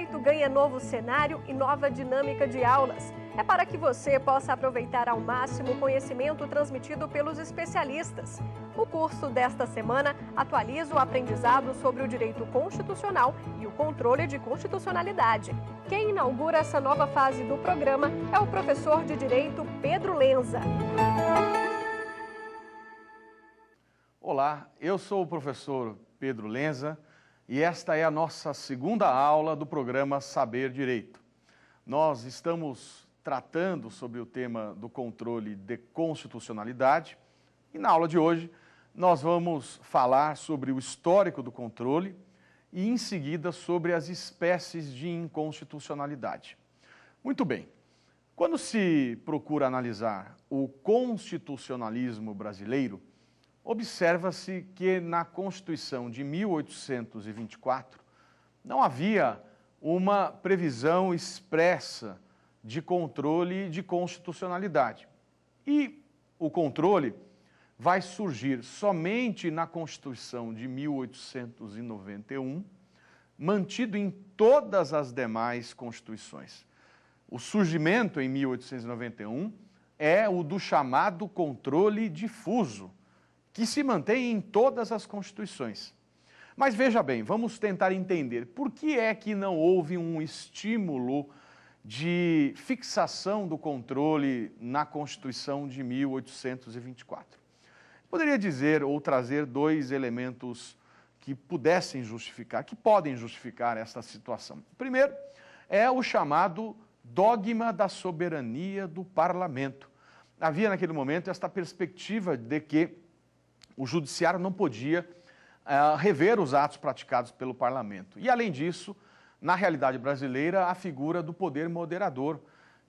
Direito ganha novo cenário e nova dinâmica de aulas. É para que você possa aproveitar ao máximo o conhecimento transmitido pelos especialistas. O curso desta semana atualiza o aprendizado sobre o direito constitucional e o controle de constitucionalidade. Quem inaugura essa nova fase do programa é o professor de Direito Pedro Lenza. Olá, eu sou o professor Pedro Lenza e esta é a nossa segunda aula do programa Saber Direito. Nós estamos tratando sobre o tema do controle de constitucionalidade e na aula de hoje nós vamos falar sobre o histórico do controle e em seguida sobre as espécies de inconstitucionalidade. Muito bem, quando se procura analisar o constitucionalismo brasileiro, observa-se que na Constituição de 1824 não havia uma previsão expressa de controle de constitucionalidade. E o controle vai surgir somente na Constituição de 1891, mantido em todas as demais constituições. O surgimento em 1891 é o do chamado controle difuso, que se mantém em todas as constituições. Mas veja bem, vamos tentar entender por que é que não houve um estímulo de fixação do controle na Constituição de 1824. Poderia dizer ou trazer dois elementos que pudessem justificar, que podem justificar essa situação. O primeiro é o chamado dogma da soberania do parlamento. Havia naquele momento esta perspectiva de que o judiciário não podia rever os atos praticados pelo parlamento. E, além disso, na realidade brasileira, a figura do poder moderador,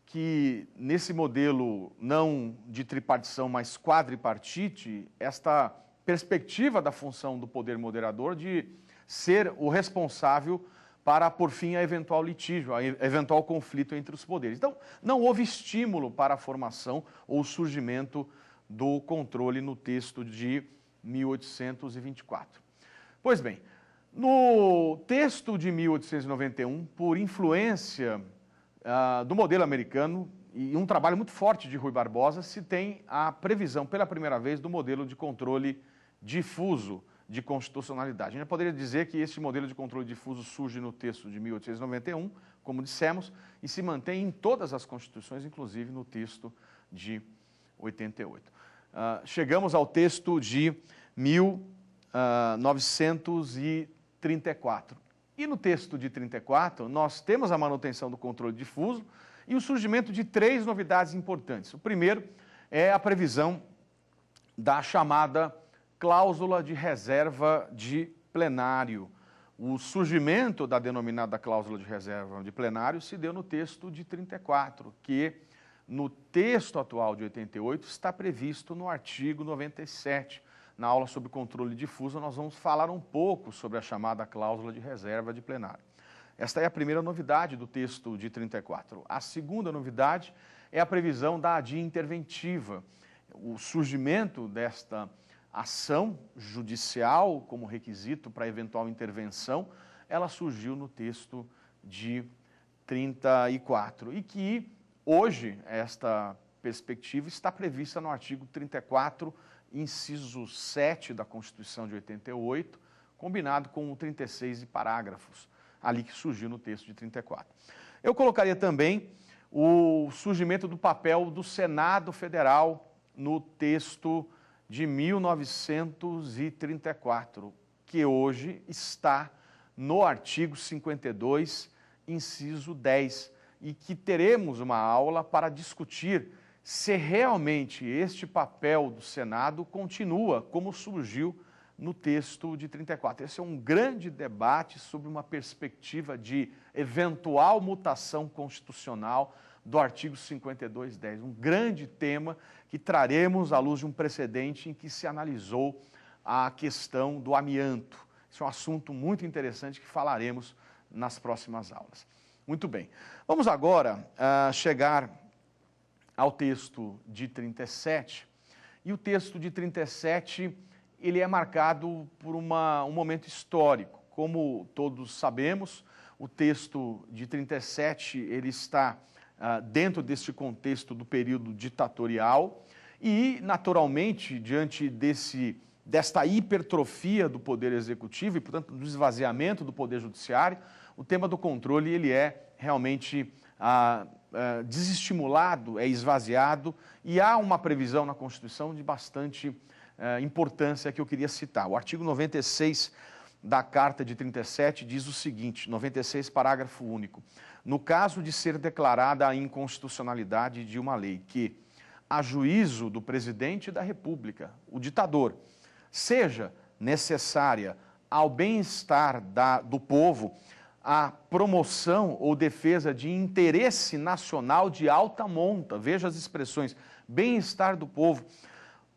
que nesse modelo não de tripartição, mas quadripartite, esta perspectiva da função do poder moderador de ser o responsável para pôr fim a eventual litígio, a eventual conflito entre os poderes. Então, não houve estímulo para a formação ou surgimento do controle no texto de 1824. Pois bem, no texto de 1891, por influência do modelo americano e um trabalho muito forte de Rui Barbosa, se tem a previsão pela primeira vez do modelo de controle difuso de constitucionalidade. A gente poderia dizer que esse modelo de controle difuso surge no texto de 1891, como dissemos, e se mantém em todas as constituições, inclusive no texto de 88. Chegamos ao texto de 1934. E no texto de 34, nós temos a manutenção do controle difuso e o surgimento de três novidades importantes. O primeiro é a previsão da chamada cláusula de reserva de plenário. O surgimento da denominada cláusula de reserva de plenário se deu no texto de 34, que no texto atual de 88 está previsto no artigo 97. Na aula sobre controle difuso, nós vamos falar um pouco sobre a chamada cláusula de reserva de plenário. Esta é a primeira novidade do texto de 34. A segunda novidade é a previsão da adia interventiva. O surgimento desta ação judicial como requisito para eventual intervenção, ela surgiu no texto de 34 e que hoje esta perspectiva está prevista no artigo 34, inciso 7 da Constituição de 88, combinado com o 36 e parágrafos, ali que surgiu no texto de 34. Eu colocaria também o surgimento do papel do Senado Federal no texto de 1934, que hoje está no artigo 52, inciso 10, e que teremos uma aula para discutir se realmente este papel do Senado continua como surgiu no texto de 34. Esse é um grande debate sobre uma perspectiva de eventual mutação constitucional do artigo 52.10. Um grande tema que traremos à luz de um precedente em que se analisou a questão do amianto. Esse é um assunto muito interessante que falaremos nas próximas aulas. Muito bem. Vamos agora chegar ao texto de 37, e o texto de 37, ele é marcado por um momento histórico. Como todos sabemos, O texto de 37, ele está dentro deste contexto do período ditatorial e, naturalmente, diante desta hipertrofia do poder executivo e, portanto, do esvaziamento do poder judiciário, o tema do controle ele é realmente desestimulado, é esvaziado, e há uma previsão na Constituição de bastante importância que eu queria citar. O artigo 96 da Carta de 37 diz o seguinte, 96, parágrafo único: no caso de ser declarada a inconstitucionalidade de uma lei que, a juízo do presidente da República, o ditador, seja necessária ao bem-estar do povo, a promoção ou defesa de interesse nacional de alta monta, veja as expressões, bem-estar do povo,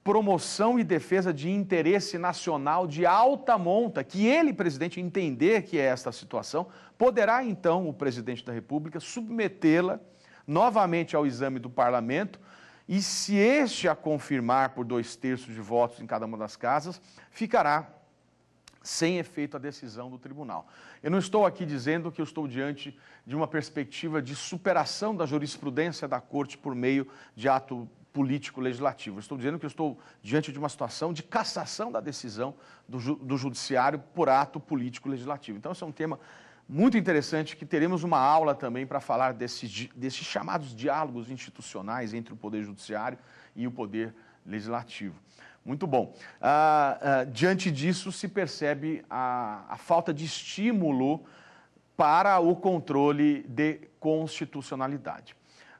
promoção e defesa de interesse nacional de alta monta, que ele, presidente, entender que é esta situação, poderá então o presidente da República submetê-la novamente ao exame do parlamento e, se este a confirmar por 2/3 de votos em cada uma das casas, ficará sem efeito a decisão do tribunal. Eu não estou aqui dizendo que eu estou diante de uma perspectiva de superação da jurisprudência da Corte por meio de ato político-legislativo. Estou dizendo que eu estou diante de uma situação de cassação da decisão do Judiciário por ato político-legislativo. Então, esse é um tema muito interessante que teremos uma aula também para falar desses chamados diálogos institucionais entre o Poder Judiciário e o Poder Legislativo. Muito bom. Diante disso, se percebe a falta de estímulo para o controle de constitucionalidade.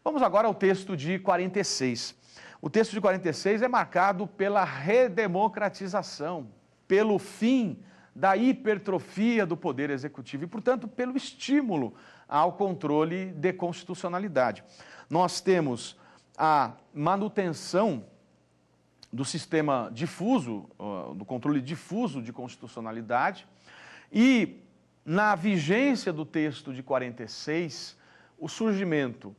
Vamos agora ao texto de 46. O texto de 46 é marcado pela redemocratização, pelo fim da hipertrofia do poder executivo e, portanto, pelo estímulo ao controle de constitucionalidade. Nós temos a manutenção do sistema difuso, do controle difuso de constitucionalidade, e na vigência do texto de 46, o surgimento,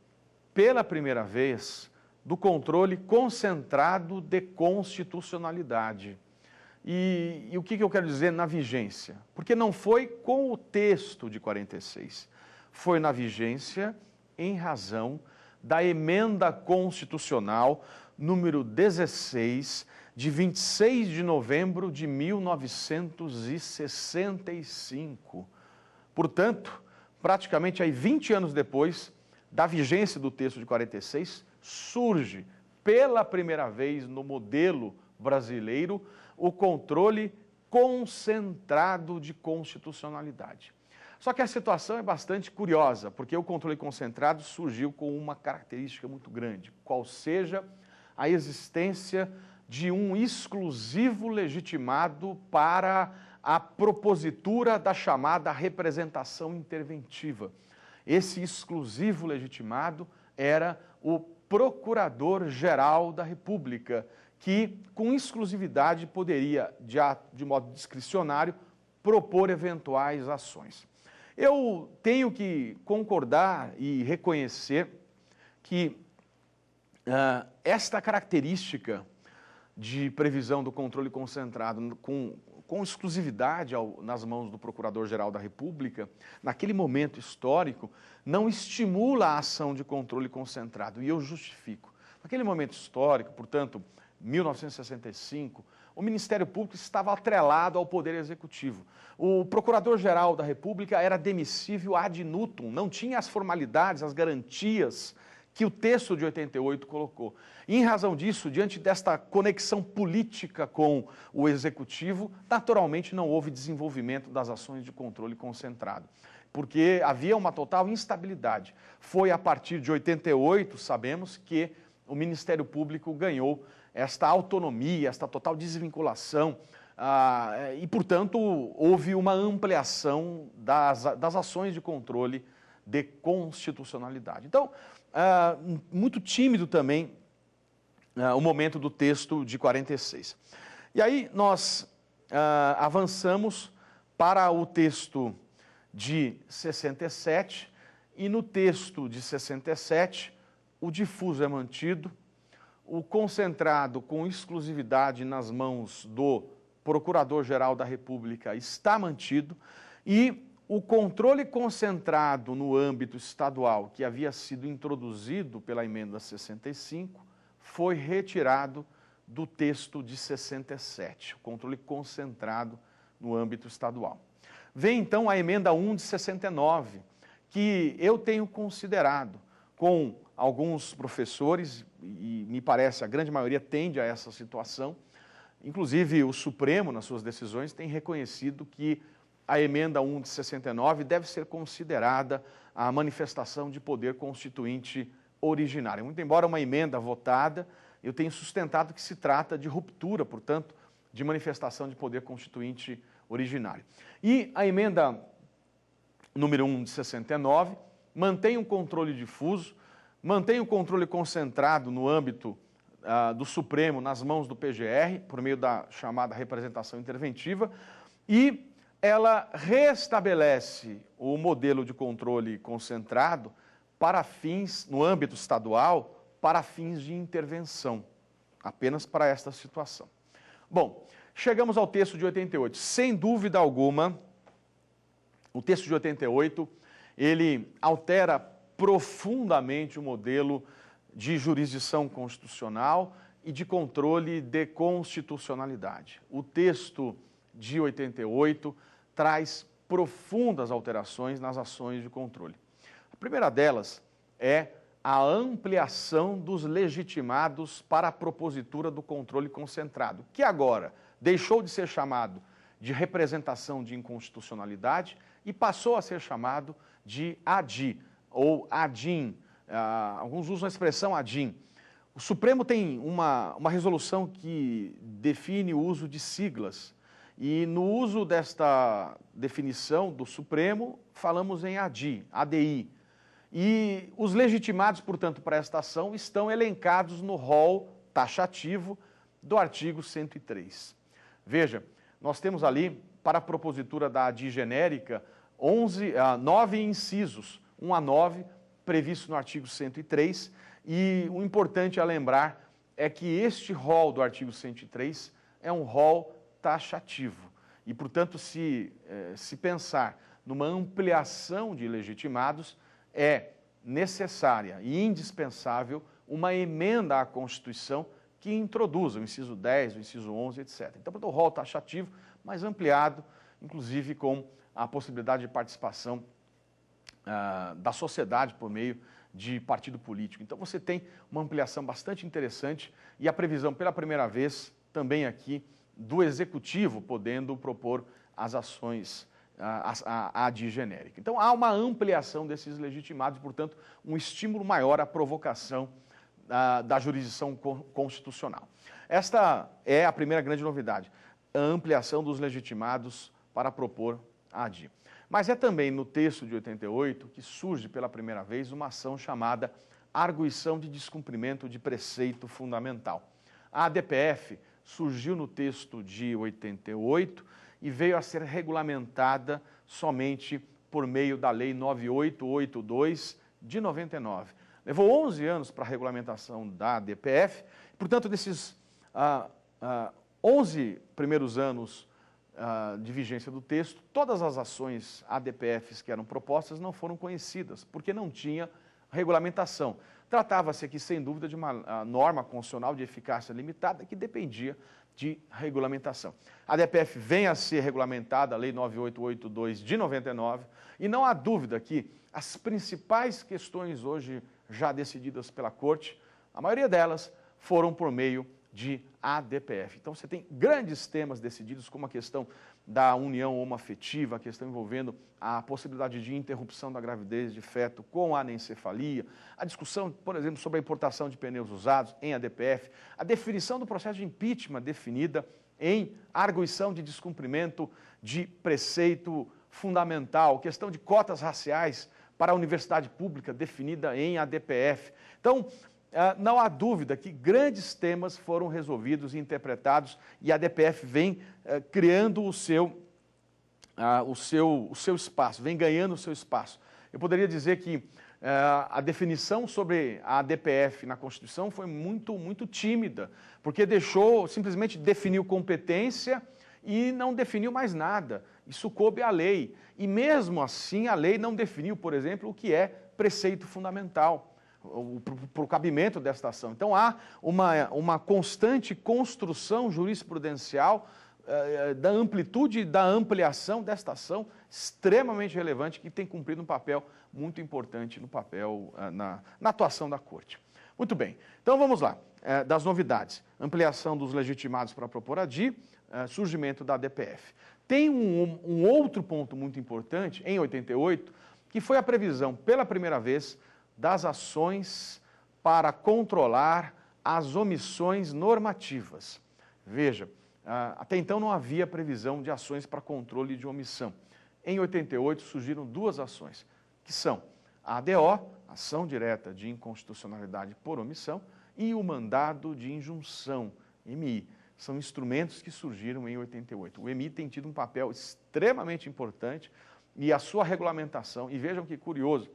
pela primeira vez, do controle concentrado de constitucionalidade. E o que eu quero dizer na vigência? Porque não foi com o texto de 46, foi na vigência em razão da emenda constitucional número 16, de 26 de novembro de 1965. Portanto, praticamente aí 20 anos depois da vigência do texto de 46, surge pela primeira vez no modelo brasileiro o controle concentrado de constitucionalidade. Só que a situação é bastante curiosa, porque o controle concentrado surgiu com uma característica muito grande, qual seja a existência de um exclusivo legitimado para a propositura da chamada representação interventiva. Esse exclusivo legitimado era o Procurador-Geral da República, que, com exclusividade, poderia, de modo discricionário, propor eventuais ações. Eu tenho que concordar e reconhecer que esta característica de previsão do controle concentrado com exclusividade nas mãos do Procurador-Geral da República, naquele momento histórico, não estimula a ação de controle concentrado, e eu justifico. Naquele momento histórico, portanto, 1965, o Ministério Público estava atrelado ao Poder Executivo. O Procurador-Geral da República era demissível ad nutum, não tinha as formalidades, as garantias que o texto de 88 colocou. E, em razão disso, diante desta conexão política com o Executivo, naturalmente não houve desenvolvimento das ações de controle concentrado, porque havia uma total instabilidade. Foi a partir de 88, sabemos, que o Ministério Público ganhou esta autonomia, esta total desvinculação, e, portanto, houve uma ampliação das ações de controle de constitucionalidade. Então, muito tímido também o momento do texto de 46. E aí nós avançamos para o texto de 67, e no texto de 67, o difuso é mantido, o concentrado com exclusividade nas mãos do Procurador-Geral da República está mantido, e o controle concentrado no âmbito estadual, que havia sido introduzido pela emenda 65, foi retirado do texto de 67, o controle concentrado no âmbito estadual. Vem então a emenda 1 de 69, que eu tenho considerado, com alguns professores, e me parece a grande maioria tende a essa situação, inclusive o Supremo, nas suas decisões, tem reconhecido que a emenda 1 de 69 deve ser considerada a manifestação de poder constituinte originário. Muito embora uma emenda votada, eu tenho sustentado que se trata de ruptura, portanto, de manifestação de poder constituinte originário. E a emenda número 1 de 69 mantém um controle difuso, mantém o controle concentrado no âmbito do Supremo, nas mãos do PGR, por meio da chamada representação interventiva, e ela restabelece o modelo de controle concentrado para fins, no âmbito estadual, para fins de intervenção, apenas para esta situação. Bom, chegamos ao texto de 88. Sem dúvida alguma, o texto de 88, ele altera profundamente o modelo de jurisdição constitucional e de controle de constitucionalidade. O texto de 88 traz profundas alterações nas ações de controle. A primeira delas é a ampliação dos legitimados para a propositura do controle concentrado, que agora deixou de ser chamado de representação de inconstitucionalidade e passou a ser chamado de ADI, ou ADIM. Alguns usam a expressão ADIM. O Supremo tem uma resolução que define o uso de siglas, e no uso desta definição do Supremo, falamos em ADI, ADI. E os legitimados, portanto, para esta ação estão elencados no rol taxativo do artigo 103. Veja, nós temos ali, para a propositura da ADI genérica, 9 incisos, 1 a 9, previsto no artigo 103, e o importante a lembrar é que este rol do artigo 103 é um rol taxativo. E, portanto, se pensar numa ampliação de legitimados, é necessária e indispensável uma emenda à Constituição que introduza o inciso 10, o inciso 11, etc. Então, o rol taxativo, mas ampliado, inclusive com a possibilidade de participação da sociedade por meio de partido político. Então, você tem uma ampliação bastante interessante e a previsão, pela primeira vez, também aqui, do Executivo podendo propor as ações, a ADI genérica. Então, há uma ampliação desses legitimados, portanto, um estímulo maior à provocação da jurisdição constitucional. Esta é a primeira grande novidade, a ampliação dos legitimados para propor a ADI. Mas é também no texto de 88 que surge pela primeira vez uma ação chamada arguição de descumprimento de preceito fundamental. A ADPF surgiu no texto de 88 e veio a ser regulamentada somente por meio da Lei 9882 de 99. Levou 11 anos para a regulamentação da ADPF, portanto, desses 11 primeiros anos de vigência do texto, todas as ações ADPFs que eram propostas não foram conhecidas, porque não tinha regulamentação. Tratava-se aqui, sem dúvida, de uma norma constitucional de eficácia limitada que dependia de regulamentação. A ADPF vem a ser regulamentada, a Lei 9882 de 99, e não há dúvida que as principais questões hoje já decididas pela Corte, a maioria delas foram por meio de ADPF. Então, você tem grandes temas decididos, como a questão da união homoafetiva, a questão envolvendo a possibilidade de interrupção da gravidez de feto com anencefalia, a discussão, por exemplo, sobre a importação de pneus usados em ADPF, a definição do processo de impeachment definida em arguição de descumprimento de preceito fundamental, questão de cotas raciais para a universidade pública definida em ADPF. Então, não há dúvida que grandes temas foram resolvidos e interpretados e a ADPF vem criando o seu espaço, vem ganhando o seu espaço. Eu poderia dizer que a definição sobre a ADPF na Constituição foi muito tímida, porque simplesmente definiu competência e não definiu mais nada. Isso coube à lei. E mesmo assim, a lei não definiu, por exemplo, o que é preceito fundamental para o cabimento desta ação. Então, há uma constante construção jurisprudencial da amplitude e da ampliação desta ação extremamente relevante que tem cumprido um papel muito importante na atuação da Corte. Muito bem, então vamos lá, das novidades. Ampliação dos legitimados para propor ADI, surgimento da DPF. Tem um outro ponto muito importante, em 88, que foi a previsão, pela primeira vez, das ações para controlar as omissões normativas. Veja, até então não havia previsão de ações para controle de omissão. Em 88 surgiram duas ações, que são a ADO, Ação Direta de Inconstitucionalidade por Omissão, e o Mandado de Injunção, MI. São instrumentos que surgiram em 88. O MI tem tido um papel extremamente importante e a sua regulamentação, e vejam que curioso,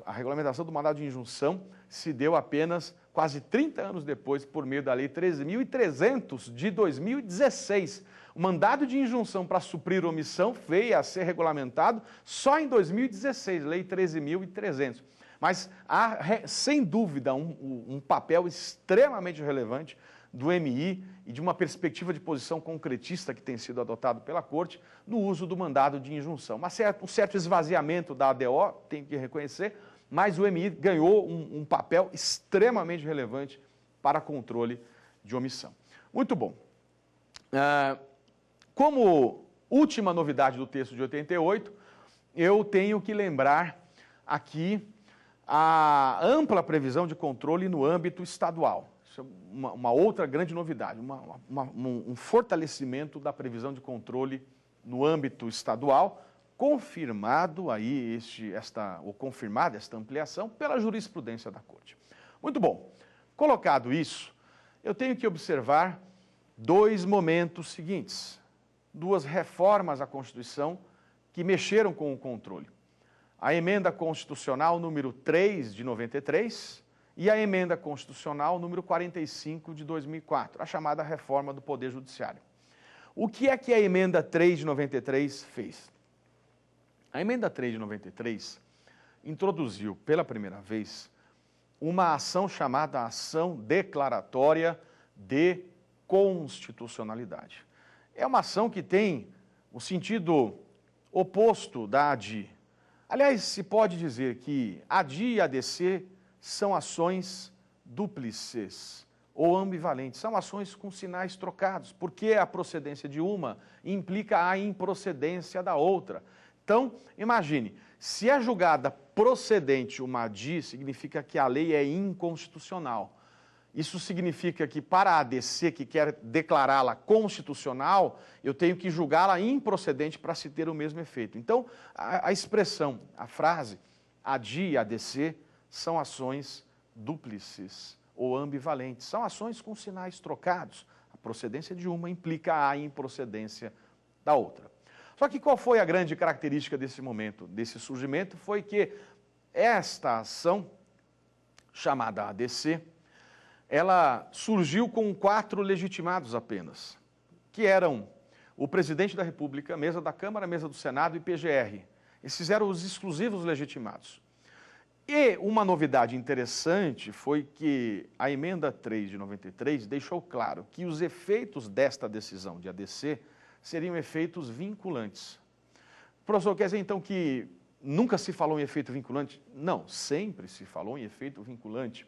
a regulamentação do mandado de injunção se deu apenas quase 30 anos depois, por meio da Lei 13.300 de 2016. O mandado de injunção para suprir omissão veio a ser regulamentado só em 2016, Lei 13.300. Mas há, sem dúvida, um papel extremamente relevante do MI e de uma perspectiva de posição concretista que tem sido adotado pela Corte no uso do mandado de injunção. Um certo esvaziamento da ADO, tem que reconhecer, mas o MI ganhou um papel extremamente relevante para controle de omissão. Muito bom. Como última novidade do texto de 88, eu tenho que lembrar aqui a ampla previsão de controle no âmbito estadual. Isso é uma outra grande novidade, um fortalecimento da previsão de controle no âmbito estadual, confirmado aí confirmada esta ampliação pela jurisprudência da Corte. Muito bom. Colocado isso, eu tenho que observar dois momentos seguintes, duas reformas à Constituição que mexeram com o controle. A Emenda Constitucional número 3 de 93 e a Emenda Constitucional número 45 de 2004, a chamada Reforma do Poder Judiciário. O que é que a Emenda 3 de 93 fez? A Emenda 3 de 93 introduziu pela primeira vez uma ação chamada Ação Declaratória de Constitucionalidade. É uma ação que tem o sentido oposto da ADI. Aliás, se pode dizer que ADI e ADC são ações dúplices ou ambivalentes, são ações com sinais trocados, porque a procedência de uma implica a improcedência da outra. Então, imagine, se é julgada procedente uma ADI, significa que a lei é inconstitucional. Isso significa que para a ADC, que quer declará-la constitucional, eu tenho que julgá-la improcedente para se ter o mesmo efeito. Então, a expressão, a frase, ADI e ADC são ações dúplices ou ambivalentes. São ações com sinais trocados. A procedência de uma implica a improcedência da outra. Só que qual foi a grande característica desse momento, desse surgimento? Foi que esta ação, chamada ADC, ela surgiu com 4 legitimados apenas, que eram o presidente da República, mesa da Câmara, mesa do Senado e PGR. Esses eram os exclusivos legitimados. E uma novidade interessante foi que a Emenda 3 de 93 deixou claro que os efeitos desta decisão de ADC seriam efeitos vinculantes. Professor, quer dizer então que nunca se falou em efeito vinculante? Não, sempre se falou em efeito vinculante.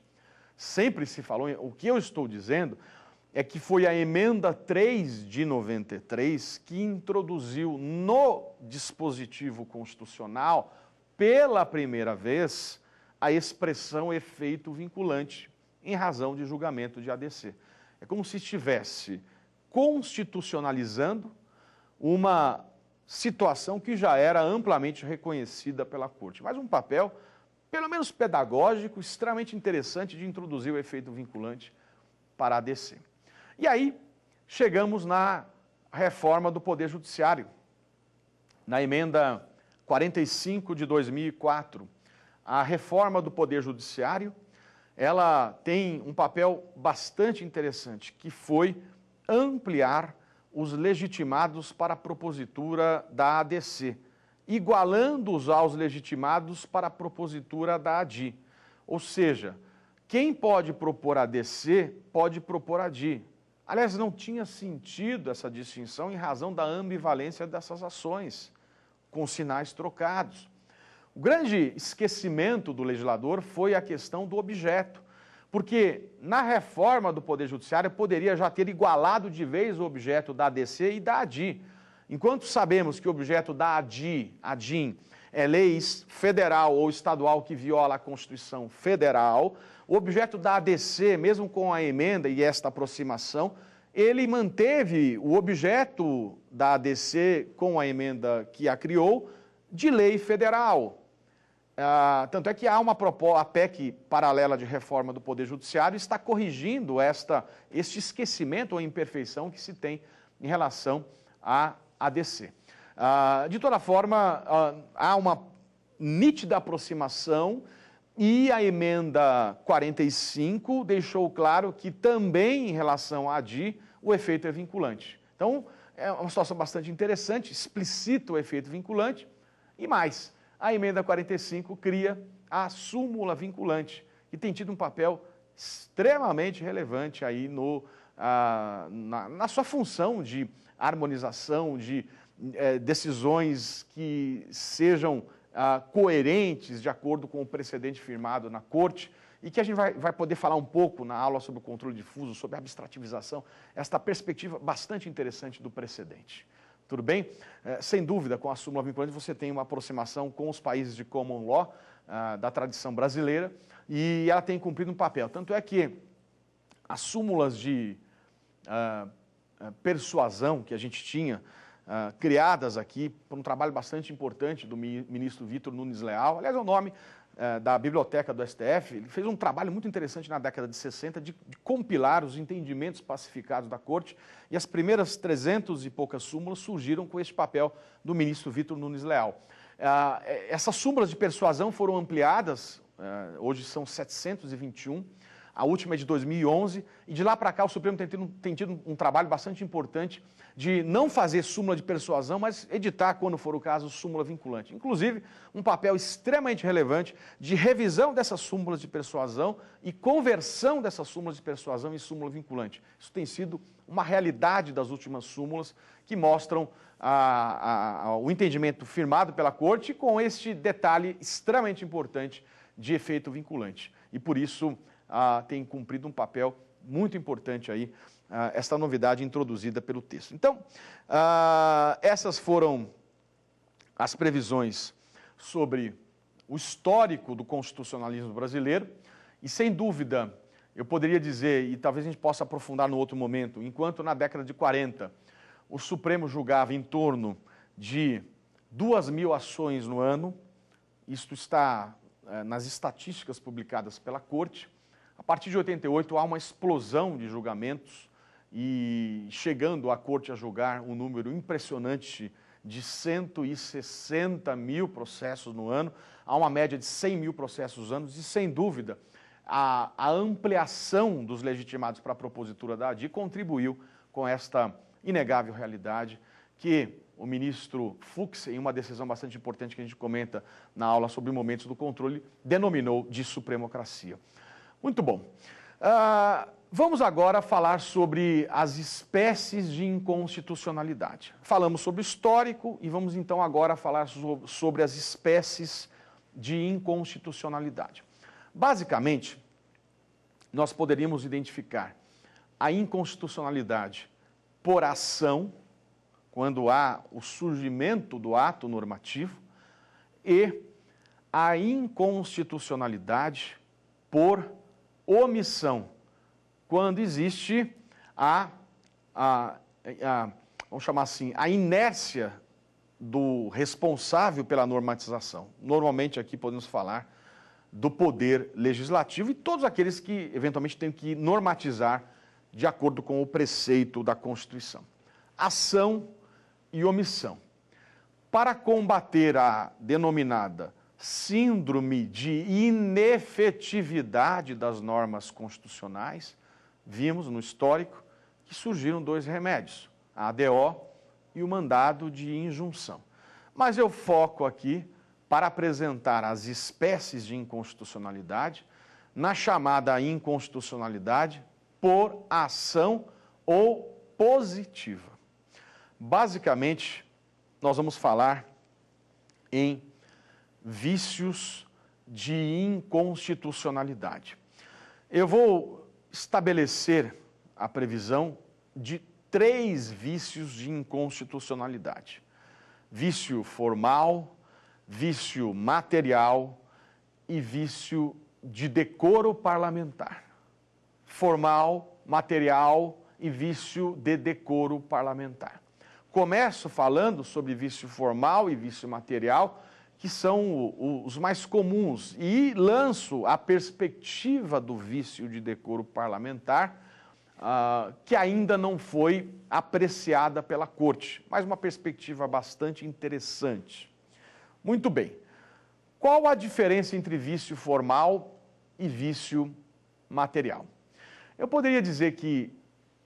Sempre se falou, o que eu estou dizendo é que foi a Emenda 3 de 93 que introduziu no dispositivo constitucional, pela primeira vez, a expressão efeito vinculante, em razão de julgamento de ADC. É como se estivesse constitucionalizando uma situação que já era amplamente reconhecida pela Corte, mas um papel pelo menos pedagógico, extremamente interessante de introduzir o efeito vinculante para a ADC. E aí, chegamos na reforma do Poder Judiciário, na Emenda 45 de 2004. A reforma do Poder Judiciário, ela tem um papel bastante interessante, que foi ampliar os legitimados para a propositura da ADC, igualando-os aos legitimados para a propositura da ADI. Ou seja, quem pode propor ADC pode propor ADI. Aliás, não tinha sentido essa distinção em razão da ambivalência dessas ações, com sinais trocados. O grande esquecimento do legislador foi a questão do objeto, porque na reforma do Poder Judiciário poderia já ter igualado de vez o objeto da ADC e da ADI. Enquanto sabemos que o objeto da ADIM, é lei federal ou estadual que viola a Constituição Federal, o objeto da ADC, mesmo com a emenda e esta aproximação, ele manteve o objeto da ADC com a emenda que a criou de lei federal. Tanto é que há uma proposta, a PEC paralela de reforma do Poder Judiciário está corrigindo este esquecimento ou imperfeição que se tem em relação à ADC. De toda forma, há uma nítida aproximação e a emenda 45 deixou claro que também em relação à ADI o efeito é vinculante. Então, é uma situação bastante interessante, explicita o efeito vinculante e mais, a emenda 45 cria a súmula vinculante, que tem tido um papel extremamente relevante aí na sua função de harmonização, de decisões que sejam coerentes de acordo com o precedente firmado na Corte e que a gente vai poder falar um pouco na aula sobre o controle difuso, sobre a abstrativização, esta perspectiva bastante interessante do precedente. Tudo bem? Sem dúvida, com a súmula vinculante você tem uma aproximação com os países de common law, da tradição brasileira, e ela tem cumprido um papel. Tanto é que as súmulas de persuasão que a gente tinha, criadas aqui por um trabalho bastante importante do ministro Vitor Nunes Leal, aliás, é o nome da biblioteca do STF, ele fez um trabalho muito interessante na década de 60 de compilar os entendimentos pacificados da Corte, e as primeiras 300 e poucas súmulas surgiram com este papel do ministro Vitor Nunes Leal. Essas súmulas de persuasão foram ampliadas, hoje são 721, a última é de 2011, e de lá para cá o Supremo tem tido um trabalho bastante importante de não fazer súmula de persuasão, mas editar, quando for o caso, súmula vinculante. Inclusive, um papel extremamente relevante de revisão dessas súmulas de persuasão e conversão dessas súmulas de persuasão em súmula vinculante. Isso tem sido uma realidade das últimas súmulas que mostram o entendimento firmado pela Corte com este detalhe extremamente importante de efeito vinculante. E por isso tem cumprido um papel muito importante aí, esta novidade introduzida pelo texto. Então, essas foram as previsões sobre o histórico do constitucionalismo brasileiro, e sem dúvida, eu poderia dizer, e talvez a gente possa aprofundar no outro momento, enquanto na década de 40 o Supremo julgava em torno de 2.000 ações no ano, isto está nas estatísticas publicadas pela Corte. A partir de 88 há uma explosão de julgamentos e chegando a Corte a julgar um número impressionante de 160 mil processos no ano, há uma média de 100 mil processos anos e, sem dúvida, a ampliação dos legitimados para a propositura da ADI contribuiu com esta inegável realidade que o ministro Fux, em uma decisão bastante importante que a gente comenta na aula sobre momentos do controle, denominou de supremocracia. Muito bom. Vamos agora falar sobre as espécies de inconstitucionalidade. Falamos sobre o histórico e vamos então agora falar sobre as espécies de inconstitucionalidade. Basicamente, nós poderíamos identificar a inconstitucionalidade por ação, quando há o surgimento do ato normativo, e a inconstitucionalidade por omissão, quando existe vamos chamar assim, a inércia do responsável pela normatização. Normalmente aqui podemos falar do poder legislativo e todos aqueles que eventualmente têm que normatizar de acordo com o preceito da Constituição. Ação e omissão. Para combater a denominada síndrome de inefetividade das normas constitucionais, vimos no histórico que surgiram dois remédios, a ADO e o mandado de injunção. Mas eu foco aqui para apresentar as espécies de inconstitucionalidade na chamada inconstitucionalidade por ação ou positiva. Basicamente, nós vamos falar em vícios de inconstitucionalidade. Eu vou estabelecer a previsão de 3 vícios de inconstitucionalidade: vício formal, vício material e vício de decoro parlamentar. Formal, material e vício de decoro parlamentar. Começo falando sobre vício formal e vício material, que são os mais comuns, e lanço a perspectiva do vício de decoro parlamentar, que ainda não foi apreciada pela Corte, mas uma perspectiva bastante interessante. Muito bem. Qual a diferença entre vício formal e vício material? Eu poderia dizer que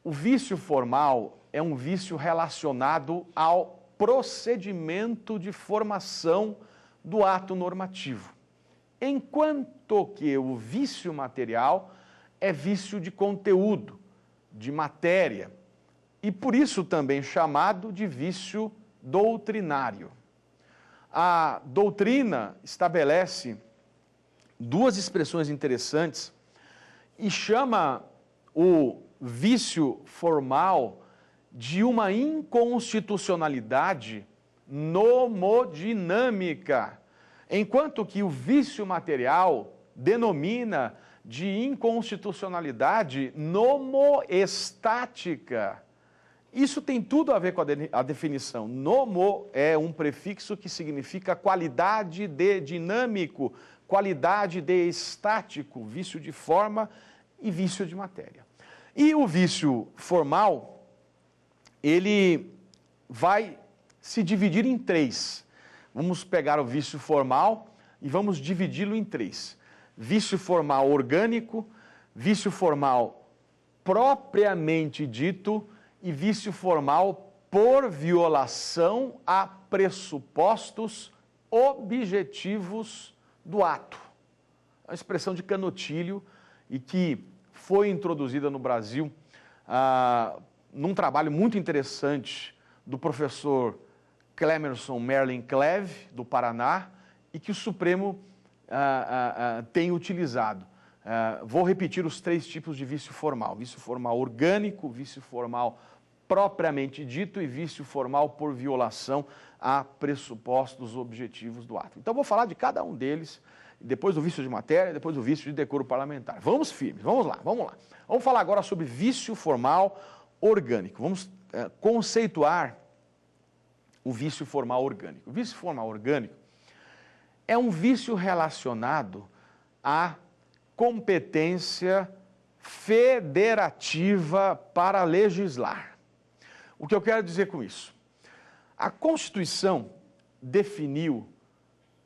o vício formal é um vício relacionado ao procedimento de formação do ato normativo, enquanto que o vício material é vício de conteúdo, de matéria, e por isso também chamado de vício doutrinário. A doutrina estabelece 2 expressões interessantes e chama o vício formal de uma inconstitucionalidade nomodinâmica, enquanto que o vício material denomina de inconstitucionalidade nomoestática. Isso tem tudo a ver com a definição. Nomo é um prefixo que significa qualidade de dinâmico, qualidade de estático, vício de forma e vício de matéria. E o vício formal, ele vai se dividir em 3. Vamos pegar o vício formal e vamos dividi-lo em 3. Vício formal orgânico, vício formal propriamente dito e vício formal por violação a pressupostos objetivos do ato. É uma expressão de Canotilho e que foi introduzida no Brasil num trabalho muito interessante do professor Clemerson Merlin Cleve, do Paraná, e que o Supremo tem utilizado. Vou repetir os 3 tipos de vício formal: vício formal orgânico, vício formal propriamente dito e vício formal por violação a pressupostos objetivos do ato. Então, vou falar de cada um deles, depois do vício de matéria, depois do vício de decoro parlamentar. Vamos firmes, vamos lá. Vamos falar agora sobre vício formal orgânico. Vamos conceituar o vício formal orgânico. O vício formal orgânico é um vício relacionado à competência federativa para legislar. O que eu quero dizer com isso? A Constituição definiu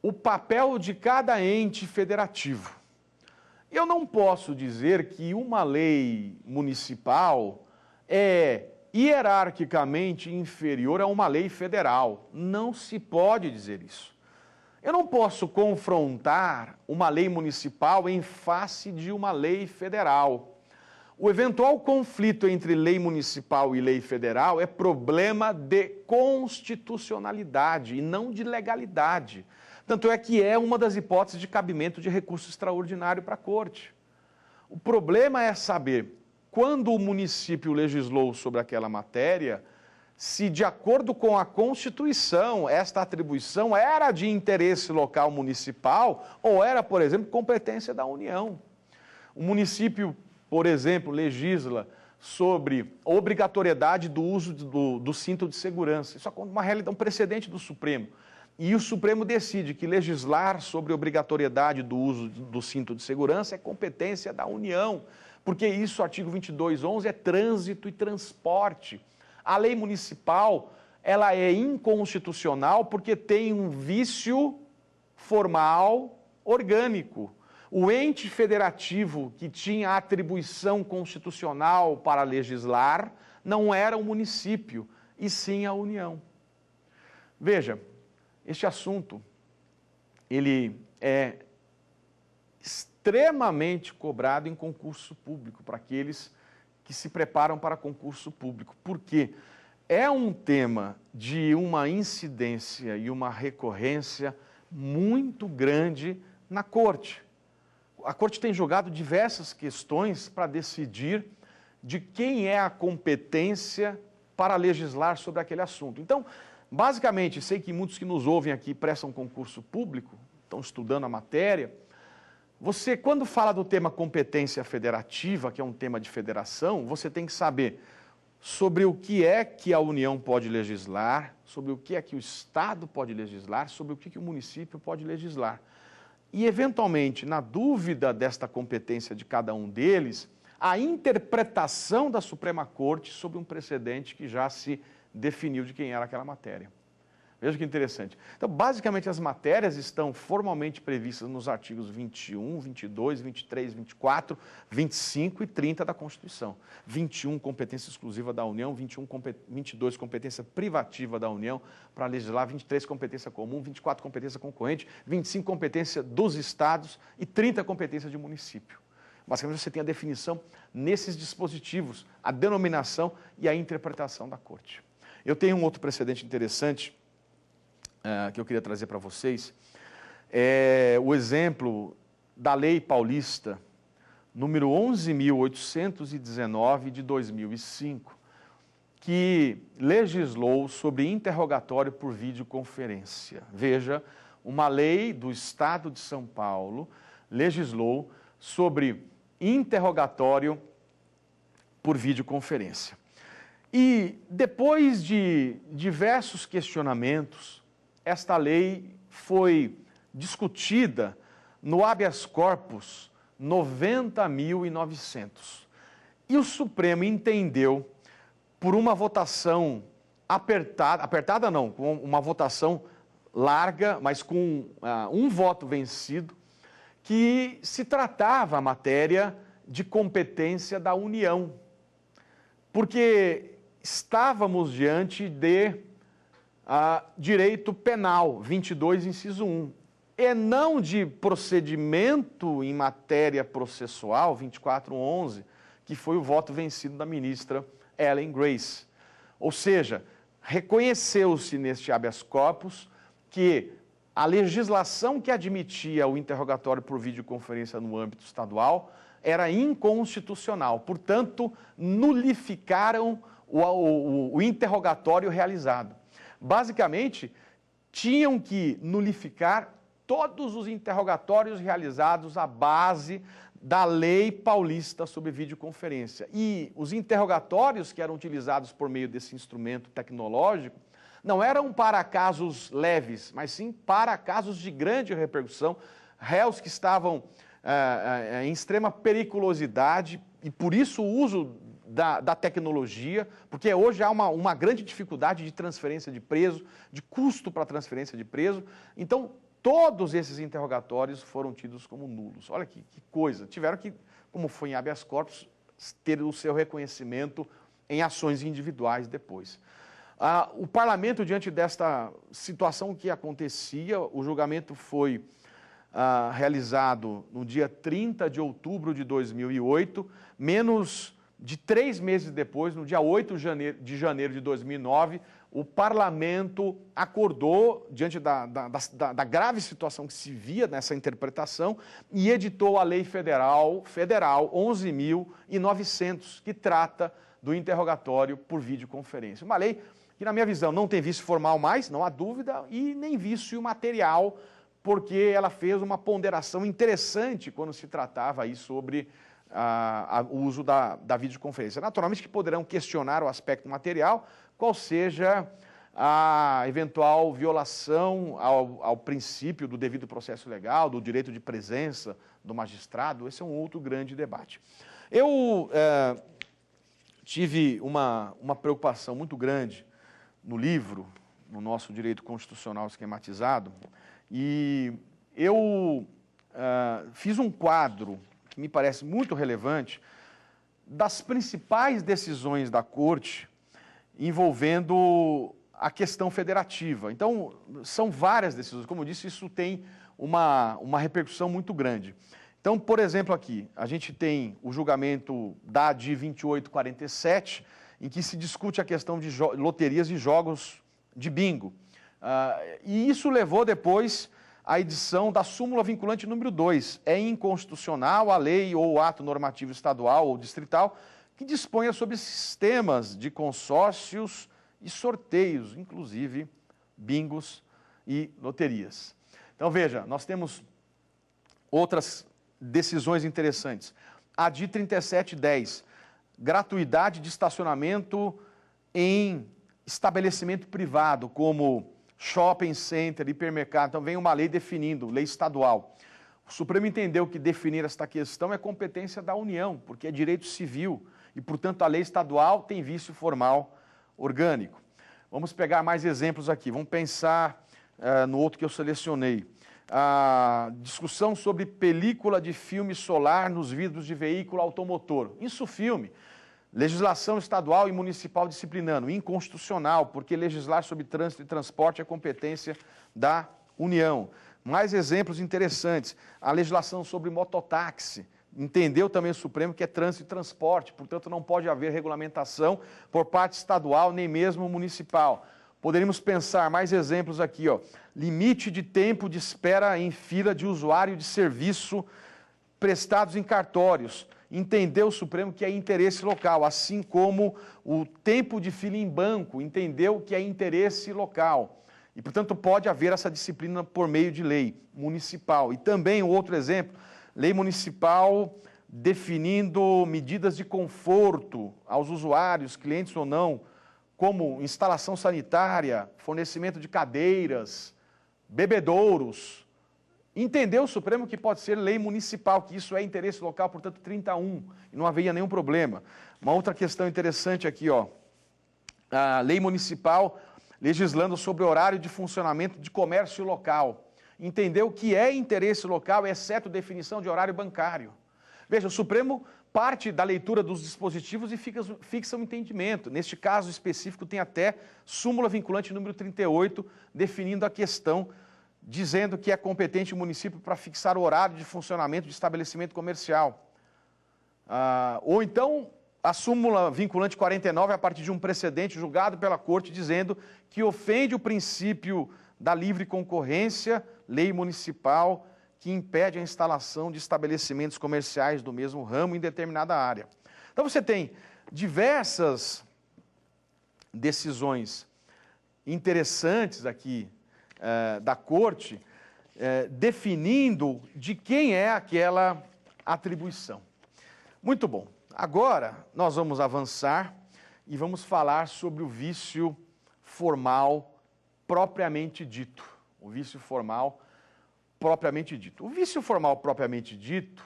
o papel de cada ente federativo. Eu não posso dizer que uma lei municipal é hierarquicamente inferior a uma lei federal. Não se pode dizer isso. Eu não posso confrontar uma lei municipal em face de uma lei federal. O eventual conflito entre lei municipal e lei federal é problema de constitucionalidade e não de legalidade. Tanto é que é uma das hipóteses de cabimento de recurso extraordinário para a Corte. O problema é saber, quando o município legislou sobre aquela matéria, se de acordo com a Constituição, esta atribuição era de interesse local municipal ou era, por exemplo, competência da União. O município, por exemplo, legisla sobre a obrigatoriedade do uso do cinto de segurança. Isso é uma realidade, um precedente do Supremo. E o Supremo decide que legislar sobre a obrigatoriedade do uso do cinto de segurança é competência da União, porque isso, artigo 22.11, é trânsito e transporte. A lei municipal, ela é inconstitucional porque tem um vício formal orgânico. O ente federativo que tinha atribuição constitucional para legislar não era o município, e sim a União. Veja, este assunto, ele é extremamente cobrado em concurso público, para aqueles que se preparam para concurso público. Por quê? É um tema de uma incidência e uma recorrência muito grande na Corte. A Corte tem julgado diversas questões para decidir de quem é a competência para legislar sobre aquele assunto. Então, basicamente, sei que muitos que nos ouvem aqui prestam concurso público, estão estudando a matéria. Você, quando fala do tema competência federativa, que é um tema de federação, você tem que saber sobre o que é que a União pode legislar, sobre o que é que o Estado pode legislar, sobre o que o município pode legislar. E, eventualmente, na dúvida desta competência de cada um deles, a interpretação da Suprema Corte sobre um precedente que já se definiu de quem era aquela matéria. Veja que interessante. Então, basicamente, as matérias estão formalmente previstas nos artigos 21, 22, 23, 24, 25 e 30 da Constituição. 21, competência exclusiva da União, 22, competência privativa da União para legislar, 23, competência comum, 24, competência concorrente, 25, competência dos estados e 30, competência de município. Basicamente, você tem a definição nesses dispositivos, a denominação e a interpretação da Corte. Eu tenho um outro precedente interessante que eu queria trazer para vocês, é o exemplo da Lei Paulista, número 11.819 de 2005, que legislou sobre interrogatório por videoconferência. Veja, uma lei do Estado de São Paulo legislou sobre interrogatório por videoconferência. E depois de diversos questionamentos, esta lei foi discutida no habeas corpus 90.900. E o Supremo entendeu, por uma votação apertada não, com uma votação larga, mas com um voto vencido, que se tratava a matéria de competência da União, porque estávamos diante de direito penal, 22, inciso 1, e não de procedimento em matéria processual, 24.11, que foi o voto vencido da ministra Ellen Grace. Ou seja, reconheceu-se neste habeas corpus que a legislação que admitia o interrogatório por videoconferência no âmbito estadual era inconstitucional. Portanto, nulificaram o interrogatório realizado. Basicamente, tinham que nulificar todos os interrogatórios realizados à base da Lei Paulista sobre videoconferência. E os interrogatórios que eram utilizados por meio desse instrumento tecnológico não eram para casos leves, mas sim para casos de grande repercussão, réus que estavam em extrema periculosidade, e por isso o uso da tecnologia, porque hoje há uma grande dificuldade de transferência de preso, de custo para transferência de preso. Então, todos esses interrogatórios foram tidos como nulos. Olha que coisa. Tiveram que, como foi em habeas corpus, ter o seu reconhecimento em ações individuais depois. O parlamento, diante desta situação que acontecia, o julgamento foi realizado no dia 30 de outubro de 2008, menos de 3 meses depois, no dia 8 de janeiro de 2009, o parlamento acordou, diante da grave situação que se via nessa interpretação, e editou a Lei Federal 11.900, que trata do interrogatório por videoconferência. Uma lei que, na minha visão, não tem vício formal mais, não há dúvida, e nem vício material, porque ela fez uma ponderação interessante quando se tratava aí sobre o uso da videoconferência. Naturalmente que poderão questionar o aspecto material, qual seja a eventual violação ao princípio do devido processo legal, do direito de presença do magistrado. Esse é um outro grande debate. Eu tive uma preocupação muito grande no livro, no nosso direito constitucional esquematizado, e eu fiz um quadro que me parece muito relevante das principais decisões da Corte envolvendo a questão federativa. Então, são várias decisões. Como eu disse, isso tem uma repercussão muito grande. Então, por exemplo, aqui, a gente tem o julgamento da ADI 2847, em que se discute a questão de loterias e jogos de bingo. E isso levou depois à edição da súmula vinculante número 2. É inconstitucional a lei ou o ato normativo estadual ou distrital que disponha sobre sistemas de consórcios e sorteios, inclusive bingos e loterias. Então, veja, nós temos outras decisões interessantes. A ADI 3710, gratuidade de estacionamento em estabelecimento privado, como shopping center, hipermercado. Então, vem uma lei definindo, lei estadual. O Supremo entendeu que definir esta questão é competência da União, porque é direito civil, e, portanto, a lei estadual tem vício formal orgânico. Vamos pegar mais exemplos aqui. Vamos pensar no outro que eu selecionei. A discussão sobre película de filme solar nos vidros de veículo automotor. Insufilme. Legislação estadual e municipal disciplinando. Inconstitucional, porque legislar sobre trânsito e transporte é competência da União. Mais exemplos interessantes. A legislação sobre mototáxi. Entendeu também o Supremo que é trânsito e transporte, portanto não pode haver regulamentação por parte estadual nem mesmo municipal. Poderíamos pensar mais exemplos aqui, ó. Limite de tempo de espera em fila de usuário de serviço prestados em cartórios. Entendeu o Supremo que é interesse local, assim como o tempo de fila em banco, entendeu que é interesse local. E, portanto, pode haver essa disciplina por meio de lei municipal. E também, outro exemplo, lei municipal definindo medidas de conforto aos usuários, clientes ou não, como instalação sanitária, fornecimento de cadeiras, bebedouros. Entendeu o Supremo que pode ser lei municipal, que isso é interesse local, portanto 31, e não havia nenhum problema. Uma outra questão interessante aqui, ó, a lei municipal legislando sobre horário de funcionamento de comércio local. Entendeu que é interesse local, exceto definição de horário bancário. Veja, o Supremo parte da leitura dos dispositivos e fixa um entendimento. Neste caso específico, tem até súmula vinculante número 38, definindo a questão, dizendo que é competente o município para fixar o horário de funcionamento de estabelecimento comercial. Ou então, a súmula vinculante 49, a partir de um precedente julgado pela Corte, dizendo que ofende o princípio da livre concorrência, lei municipal, que impede a instalação de estabelecimentos comerciais do mesmo ramo em determinada área. Então, você tem diversas decisões interessantes aqui da Corte, definindo de quem é aquela atribuição. Muito bom. Agora, nós vamos avançar e vamos falar sobre o vício formal propriamente dito. O vício formal propriamente dito. O vício formal propriamente dito,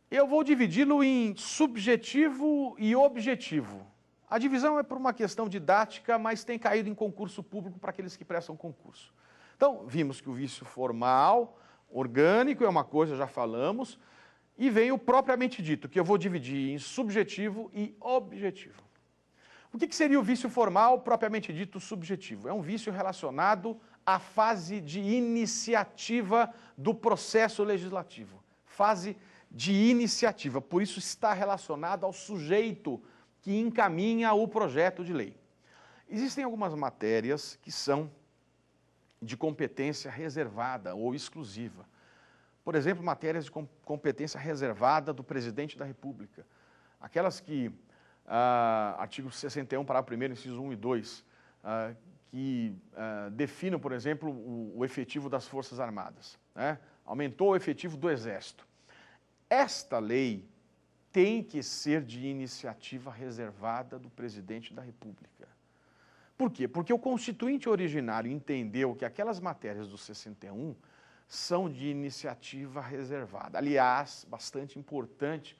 eu vou dividi-lo em subjetivo e objetivo. A divisão é por uma questão didática, mas tem caído em concurso público para aqueles que prestam concurso. Então, vimos que o vício formal, orgânico, é uma coisa, já falamos, e vem o propriamente dito, que eu vou dividir em subjetivo e objetivo. O que seria o vício formal propriamente dito subjetivo? É um vício relacionado à fase de iniciativa do processo legislativo. Fase de iniciativa, por isso está relacionado ao sujeito que encaminha o projeto de lei. Existem algumas matérias que são de competência reservada ou exclusiva. Por exemplo, matérias de competência reservada do presidente da República. Aquelas que, artigo 61, parágrafo 1º, inciso 1 e 2, que definem, por exemplo, o efetivo das Forças Armadas. Né? Aumentou o efetivo do Exército. Esta lei tem que ser de iniciativa reservada do presidente da República. Por quê? Porque o constituinte originário entendeu que aquelas matérias do 61 são de iniciativa reservada. Aliás, bastante importante,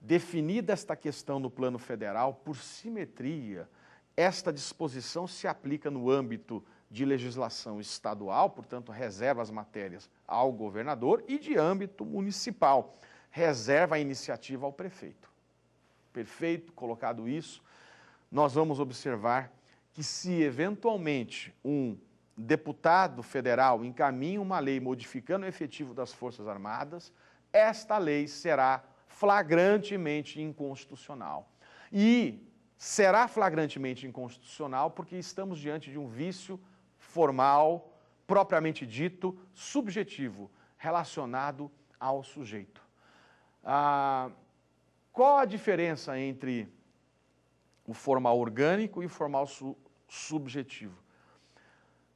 definida esta questão no plano federal, por simetria, esta disposição se aplica no âmbito de legislação estadual, portanto, reserva as matérias ao governador, e de âmbito municipal, reserva a iniciativa ao prefeito. Perfeito, colocado isso. nós vamos observar que se eventualmente um deputado federal encaminha uma lei modificando o efetivo das Forças Armadas, esta lei será flagrantemente inconstitucional. E será flagrantemente inconstitucional porque estamos diante de um vício formal, propriamente dito, subjetivo, relacionado ao sujeito. Qual a diferença entre o formal orgânico e o formal subjetivo?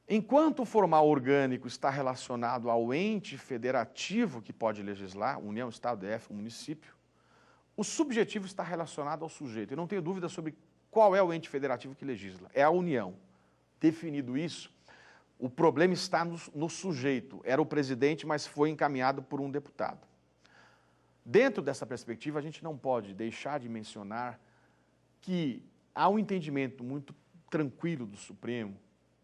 Enquanto o formal orgânico está relacionado ao ente federativo que pode legislar, União, Estado, DF, município, o subjetivo está relacionado ao sujeito. Eu não tenho dúvida sobre qual é o ente federativo que legisla. É a União. Definido isso, o problema está no sujeito. Era o presidente, mas foi encaminhado por um deputado. Dentro dessa perspectiva, a gente não pode deixar de mencionar que há um entendimento muito tranquilo do Supremo,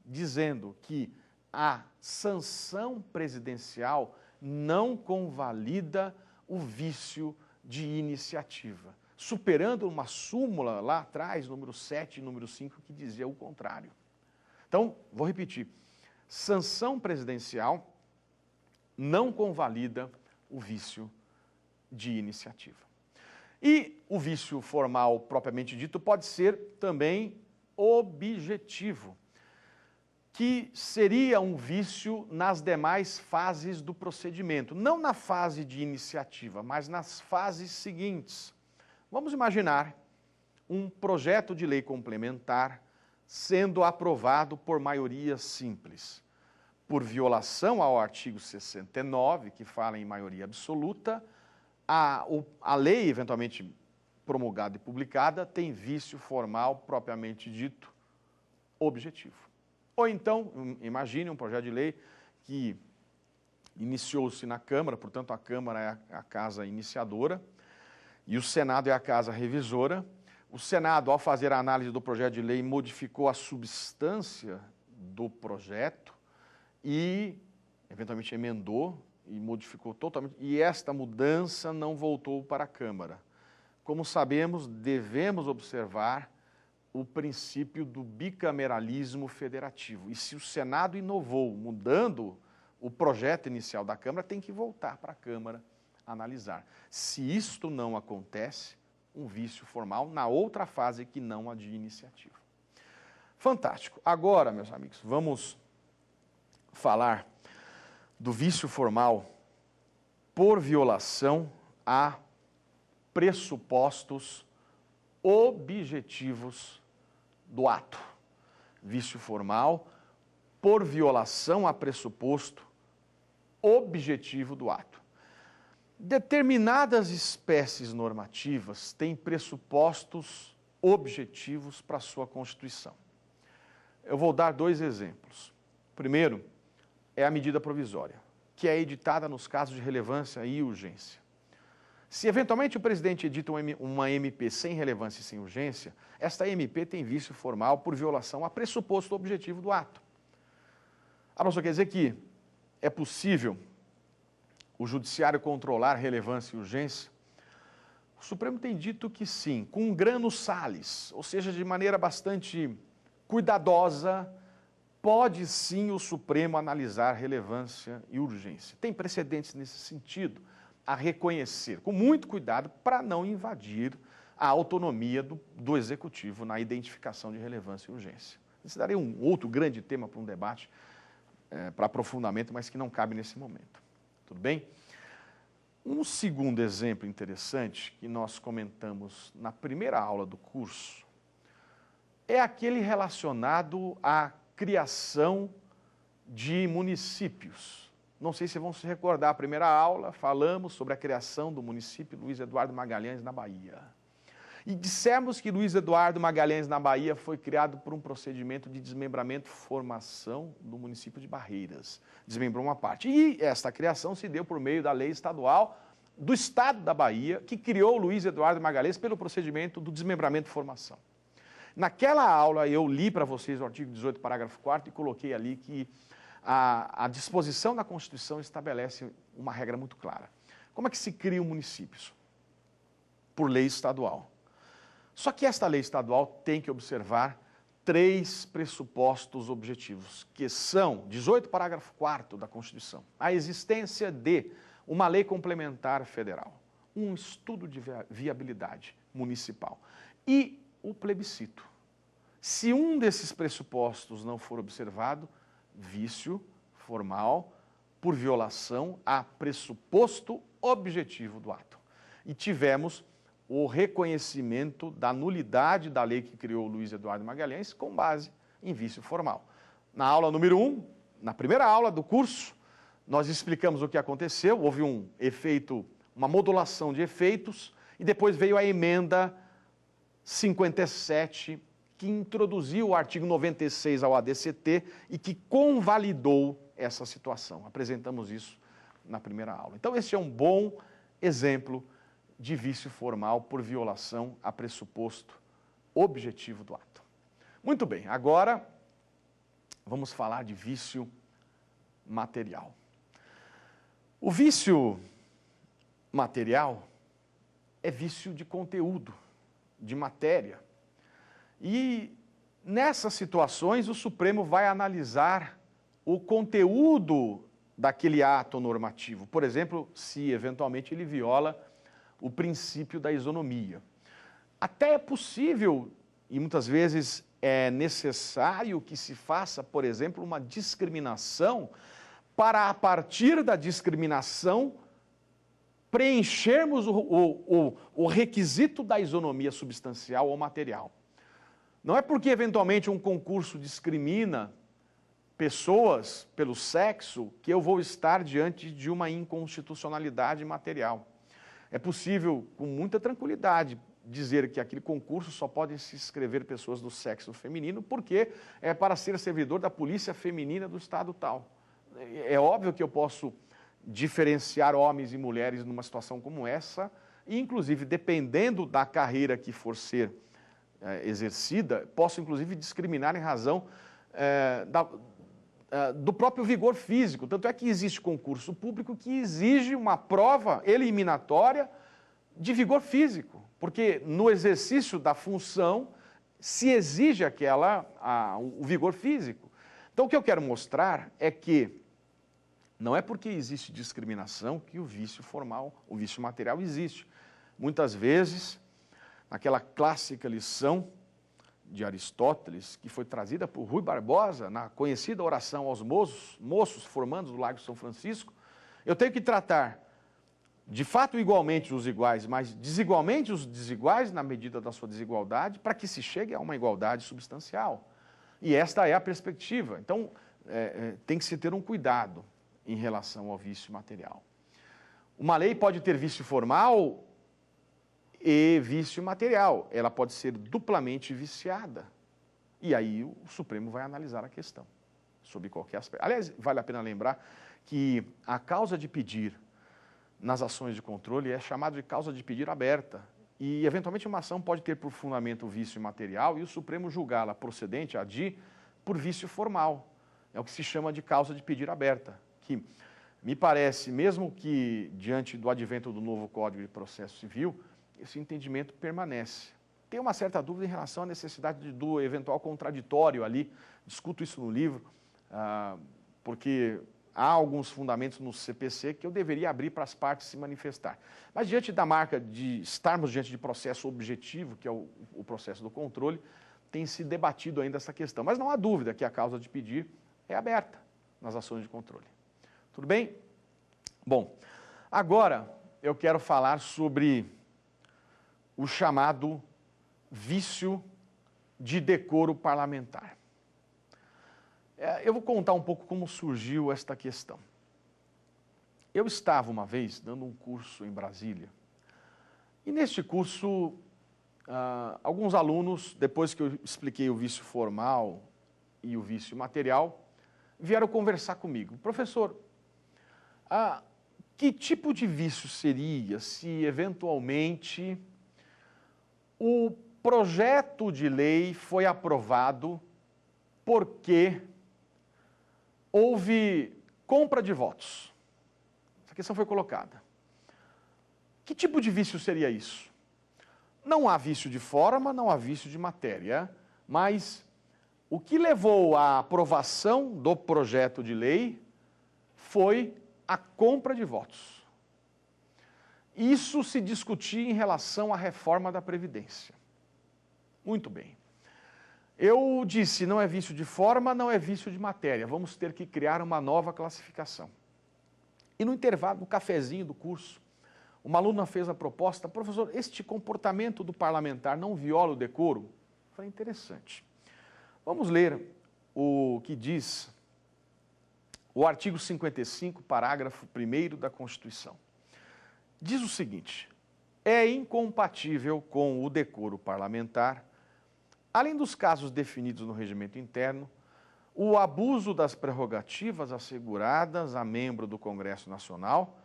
dizendo que a sanção presidencial não convalida o vício de iniciativa, superando uma súmula lá atrás, número 7 e número 5, que dizia o contrário. Então, vou repetir, sanção presidencial não convalida o vício de iniciativa. E o vício formal, propriamente dito, pode ser também objetivo, que seria um vício nas demais fases do procedimento, não na fase de iniciativa, mas nas fases seguintes. Vamos imaginar um projeto de lei complementar sendo aprovado por maioria simples, por violação ao artigo 69, que fala em maioria absoluta. A lei, eventualmente promulgada e publicada, tem vício formal, propriamente dito, objetivo. Ou então, imagine um projeto de lei que iniciou-se na Câmara, portanto a Câmara é a casa iniciadora e o Senado é a casa revisora. O Senado, ao fazer a análise do projeto de lei, modificou a substância do projeto e, eventualmente, emendou e modificou totalmente, e esta mudança não voltou para a Câmara. Como sabemos, devemos observar o princípio do bicameralismo federativo. E se o Senado inovou, mudando o projeto inicial da Câmara, tem que voltar para a Câmara analisar. Se isto não acontece, um vício formal na outra fase que não a de iniciativa. Fantástico. Agora, meus amigos, vamos falar do vício formal por violação a pressupostos objetivos do ato. Vício formal por violação a pressuposto objetivo do ato. Determinadas espécies normativas têm pressupostos objetivos para a sua constituição. Eu vou dar dois exemplos. O primeiro é a medida provisória, que é editada nos casos de relevância e urgência. Se eventualmente o presidente edita uma MP sem relevância e sem urgência, esta MP tem vício formal por violação a pressuposto objetivo do ato. A pessoa quer dizer que é possível o judiciário controlar relevância e urgência? O Supremo tem dito que sim, com grano salis, ou seja, de maneira bastante cuidadosa, pode sim o Supremo analisar relevância e urgência. Tem precedentes nesse sentido a reconhecer, com muito cuidado, para não invadir a autonomia do Executivo na identificação de relevância e urgência. Isso daria um outro grande tema para um debate, para aprofundamento, mas que não cabe nesse momento. Tudo bem? Um segundo exemplo interessante que nós comentamos na primeira aula do curso é aquele relacionado à criação de municípios. Não sei se vão se recordar, a primeira aula falamos sobre a criação do município Luiz Eduardo Magalhães na Bahia. E dissemos que Luiz Eduardo Magalhães na Bahia foi criado por um procedimento de desmembramento, formação do município de Barreiras. Desmembrou uma parte. E esta criação se deu por meio da lei estadual do Estado da Bahia, que criou Luiz Eduardo Magalhães pelo procedimento do desmembramento, formação. Naquela aula eu li para vocês o artigo 18, parágrafo 4º, e coloquei ali que a disposição da Constituição estabelece uma regra muito clara. Como é que se criam municípios? Por lei estadual. Só que esta lei estadual tem que observar 3 pressupostos objetivos, que são 18, parágrafo 4º da Constituição. A existência de uma lei complementar federal, um estudo de viabilidade municipal e o plebiscito. Se um desses pressupostos não for observado, vício formal por violação a pressuposto objetivo do ato. E tivemos o reconhecimento da nulidade da lei que criou Luiz Eduardo Magalhães com base em vício formal. Na aula número 1, na primeira aula do curso, nós explicamos o que aconteceu, houve um efeito, uma modulação de efeitos, e depois veio a emenda 57, que introduziu o artigo 96 ao ADCT e que convalidou essa situação. Apresentamos isso na primeira aula. Então, esse é um bom exemplo de vício formal por violação a pressuposto objetivo do ato. Muito bem, agora vamos falar de vício material. O vício material é vício de conteúdo, de matéria. E nessas situações o Supremo vai analisar o conteúdo daquele ato normativo. Por exemplo, se eventualmente ele viola o princípio da isonomia. Até é possível, e muitas vezes é necessário que se faça, por exemplo, uma discriminação para, a partir da discriminação, preenchermos o requisito da isonomia substancial ou material. Não é porque, eventualmente, um concurso discrimina pessoas pelo sexo que eu vou estar diante de uma inconstitucionalidade material. É possível, com muita tranquilidade, dizer que aquele concurso só podem se inscrever pessoas do sexo feminino porque é para ser servidor da polícia feminina do estado tal. É óbvio que eu posso diferenciar homens e mulheres numa situação como essa, e inclusive, dependendo da carreira que for ser exercida, posso inclusive discriminar em razão do próprio vigor físico. Tanto é que existe concurso público que exige uma prova eliminatória de vigor físico, porque no exercício da função se exige o vigor físico. Então, o que eu quero mostrar é que não é porque existe discriminação que o vício formal, o vício material existe. Muitas vezes, naquela clássica lição de Aristóteles, que foi trazida por Rui Barbosa, na conhecida oração aos moços formandos do Largo São Francisco, eu tenho que tratar, de fato, igualmente os iguais, mas desigualmente os desiguais na medida da sua desigualdade, para que se chegue a uma igualdade substancial. E esta é a perspectiva. Então, tem que se ter um cuidado em relação ao vício material. Uma lei pode ter vício formal e vício material. Ela pode ser duplamente viciada. E aí o Supremo vai analisar a questão, sob qualquer aspecto. Aliás, vale a pena lembrar que a causa de pedir nas ações de controle é chamada de causa de pedir aberta. E, eventualmente, uma ação pode ter por fundamento o vício material e o Supremo julgá-la procedente, ADI, por vício formal. É o que se chama de causa de pedir aberta, que me parece, mesmo que diante do advento do novo Código de Processo Civil, esse entendimento permanece. Tem uma certa dúvida em relação à necessidade do eventual contraditório ali, discuto isso no livro, porque há alguns fundamentos no CPC que eu deveria abrir para as partes se manifestar. Mas diante da marca de estarmos diante de processo objetivo, que é o processo do controle, tem se debatido ainda essa questão. Mas não há dúvida que a causa de pedir é aberta nas ações de controle. Tudo bem? Bom, agora eu quero falar sobre o chamado vício de decoro parlamentar. Eu vou contar um pouco como surgiu esta questão. Eu estava uma vez dando um curso em Brasília, e neste curso, alguns alunos, depois que eu expliquei o vício formal e o vício material, vieram conversar comigo. Professor, que tipo de vício seria se, eventualmente, o projeto de lei foi aprovado porque houve compra de votos? Essa questão foi colocada. Que tipo de vício seria isso? não há vício de forma, não há vício de matéria, mas o que levou à aprovação do projeto de lei foi a compra de votos. Isso se discutia em relação à reforma da Previdência. Muito bem. Eu disse, não é vício de forma, não é vício de matéria. Vamos ter que criar uma nova classificação. E no intervalo, no cafezinho do curso, uma aluna fez a proposta: professor, este comportamento do parlamentar não viola o decoro? Eu falei, interessante. Vamos ler o que diz o artigo 55, parágrafo 1º da Constituição. Diz o seguinte: é incompatível com o decoro parlamentar, além dos casos definidos no regimento interno, o abuso das prerrogativas asseguradas a membro do Congresso Nacional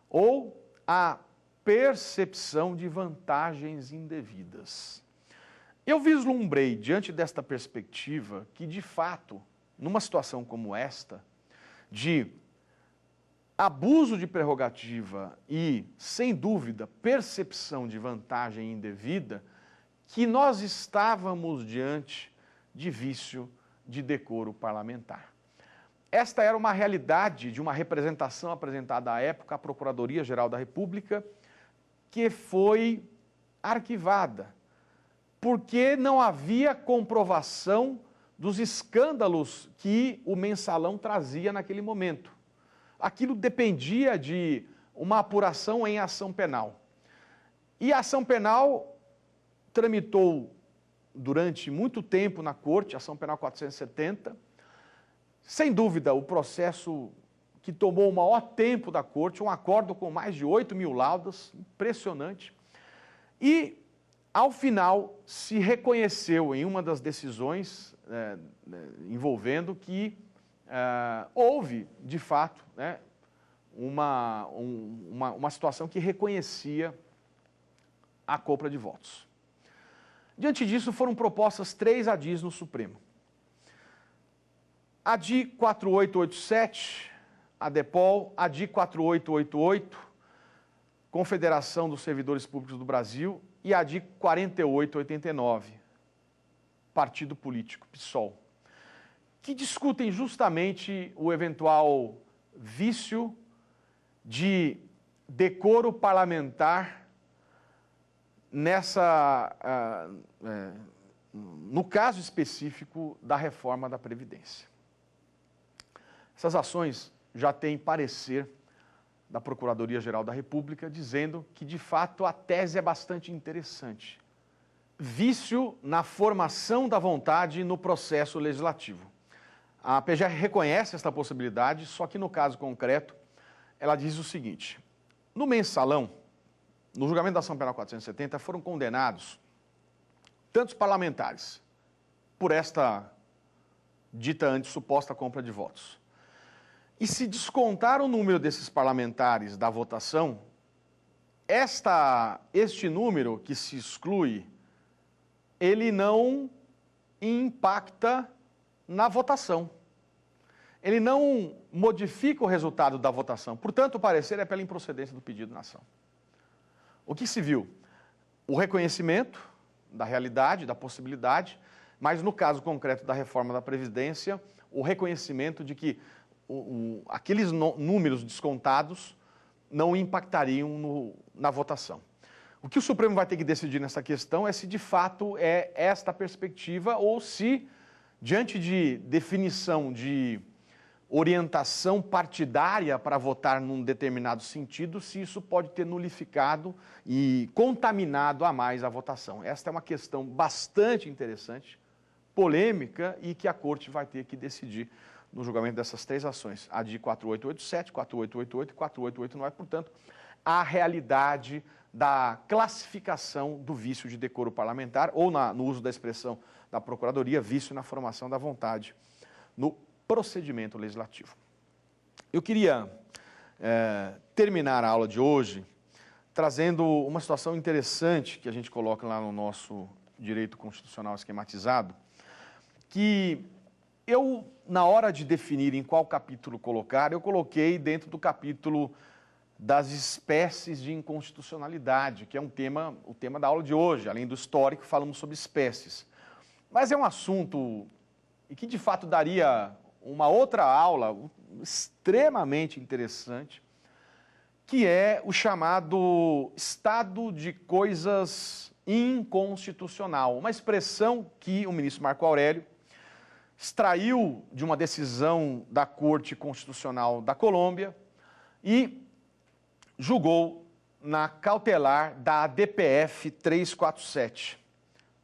ou a percepção de vantagens indevidas. Eu vislumbrei, diante desta perspectiva, que, de fato, numa situação como esta, de abuso de prerrogativa e, sem dúvida, percepção de vantagem indevida, que nós estávamos diante de vício de decoro parlamentar. Esta era uma realidade de uma representação apresentada à época à Procuradoria-Geral da República, que foi arquivada, porque não havia comprovação dos escândalos que o mensalão trazia naquele momento. Aquilo dependia de uma apuração em ação penal. E a ação penal tramitou durante muito tempo na Corte, ação penal 470, sem dúvida o processo que tomou o maior tempo da Corte, um acordo com mais de 8.000 laudas, impressionante, e ao final se reconheceu em uma das decisões envolvendo que houve, de fato, uma situação que reconhecia a compra de votos. Diante disso, foram propostas 3 ADIs no Supremo. ADI 4887, ADEPOL, ADI 4888, Confederação dos Servidores Públicos do Brasil, e ADI 4889, Partido Político, PSOL, que discutem justamente o eventual vício de decoro parlamentar no caso específico da reforma da Previdência. Essas ações já têm parecer da Procuradoria-Geral da República dizendo que, de fato, a tese é bastante interessante. Vício na formação da vontade no processo legislativo. A PGR reconhece esta possibilidade, só que no caso concreto, ela diz o seguinte: no mensalão, no julgamento da ação penal 470, foram condenados tantos parlamentares por esta dita antes suposta compra de votos. E se descontar o número desses parlamentares da votação, este número que se exclui, ele não impacta na votação. Ele não modifica o resultado da votação. Portanto, o parecer é pela improcedência do pedido na ação. O que se viu? O reconhecimento da realidade, da possibilidade, mas no caso concreto da reforma da Previdência, o reconhecimento de que aqueles números descontados não impactariam na votação. O que o Supremo vai ter que decidir nessa questão é se de fato é esta perspectiva ou se, diante de definição de orientação partidária para votar num determinado sentido, se isso pode ter nulificado e contaminado a mais a votação. Esta é uma questão bastante interessante, polêmica, e que a Corte vai ter que decidir no julgamento dessas 3 ações, a de 4887, 4888 e 4889, portanto, a realidade da classificação do vício de decoro parlamentar, ou no uso da expressão da Procuradoria, vício na formação da vontade no procedimento legislativo. Eu queria terminar a aula de hoje trazendo uma situação interessante que a gente coloca lá no nosso direito constitucional esquematizado, que eu, na hora de definir em qual capítulo colocar, eu coloquei dentro do capítulo das espécies de inconstitucionalidade, que é o tema da aula de hoje. Além do histórico, falamos sobre espécies. Mas é um assunto que, de fato, daria uma outra aula extremamente interessante, que é o chamado estado de coisas inconstitucional, uma expressão que o ministro Marco Aurélio extraiu de uma decisão da Corte Constitucional da Colômbia e julgou na cautelar da ADPF 347.